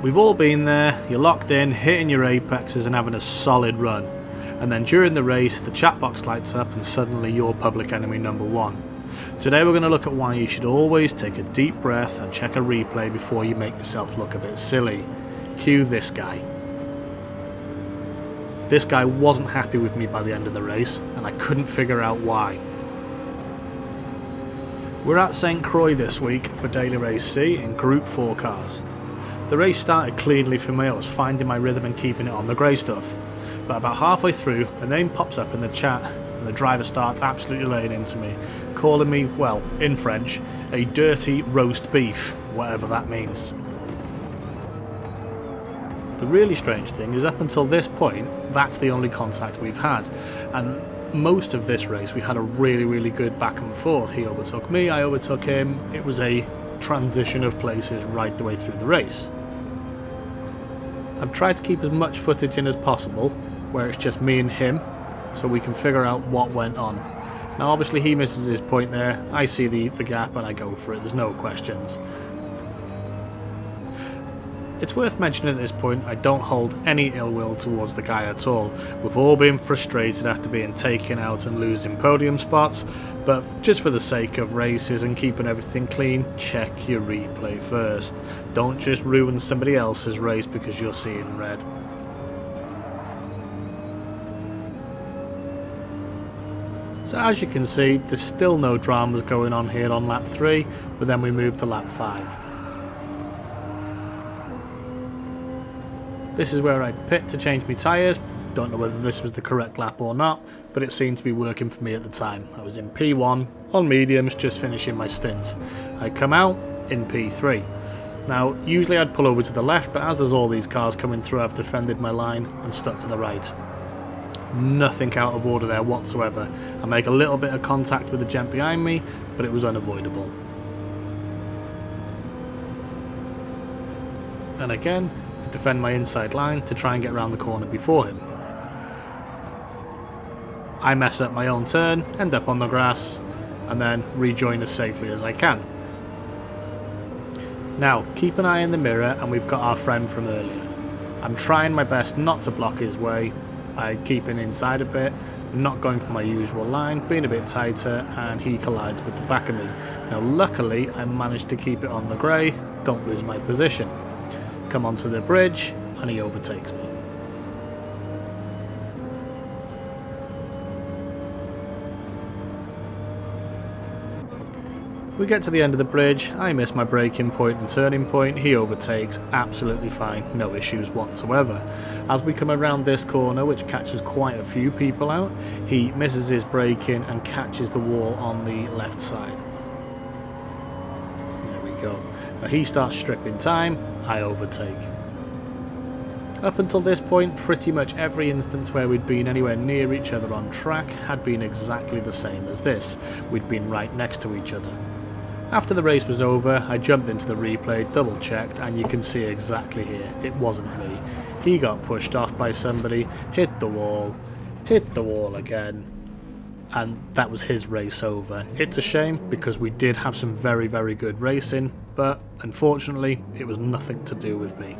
We've all been there, you're locked in, hitting your apexes and having a solid run. And then during the race, the chat box lights up and suddenly you're public enemy number 1. Today we're going to look at why you should always take a deep breath and check a replay before you make yourself look a bit silly. Cue this guy. This guy wasn't happy with me by the end of the race, and I couldn't figure out why. We're at St. Croix this week for Daily Race C in Group 4 cars. The race started cleanly for me. I was finding my rhythm and keeping it on the grey stuff. But about halfway through, a name pops up in the chat and the driver starts absolutely laying into me, calling me, well, in French, a dirty roast beef, whatever that means. The really strange thing is up until this point, that's the only contact we've had. And most of this race we had a really good back and forth. He overtook me, I overtook him. It was a transition of places right the way through the race. I've tried to keep as much footage in as possible where it's just me and him so we can figure out what went on. Now obviously he misses his point there, I see the gap and I go for it, there's no questions. It's worth mentioning at this point I don't hold any ill will towards the guy at all. We've all been frustrated after being taken out and losing podium spots, but just for the sake of races and keeping everything clean, check your replay first. Don't just ruin somebody else's race because you're seeing red. So as you can see, there's still no dramas going on here on lap 3, but then we move to lap 5. This is where I pit to change my tyres. Don't know whether this was the correct lap or not, but it seemed to be working for me at the time. I was in P1 on mediums, just finishing my stint. I come out in P3. Now usually I'd pull over to the left, but as there's all these cars coming through, I've defended my line and stuck to the right. Nothing out of order there whatsoever. I make a little bit of contact with the gent behind me, but it was unavoidable. And again, I defend my inside line to try and get around the corner before him. I mess up my own turn, end up on the grass, and then rejoin as safely as I can. Now, keep an eye in the mirror and we've got our friend from earlier. I'm trying my best not to block his way by keeping inside a bit, not going for my usual line, being a bit tighter, and he collides with the back of me. Now luckily I managed to keep it on the grey, don't lose my position. Come onto the bridge and he overtakes me. We get to the end of the bridge, I miss my braking point and turning point, he overtakes, absolutely fine, no issues whatsoever. As we come around this corner, which catches quite a few people out, he misses his braking and catches the wall on the left side. There we go. Now he starts stripping time, I overtake. Up until this point, pretty much every instance where we'd been anywhere near each other on track had been exactly the same as this. We'd been right next to each other. After the race was over, I jumped into the replay, double checked, and you can see exactly here, it wasn't me. He got pushed off by somebody, hit the wall again, and that was his race over. It's a shame because we did have some very good racing, but unfortunately it was nothing to do with me.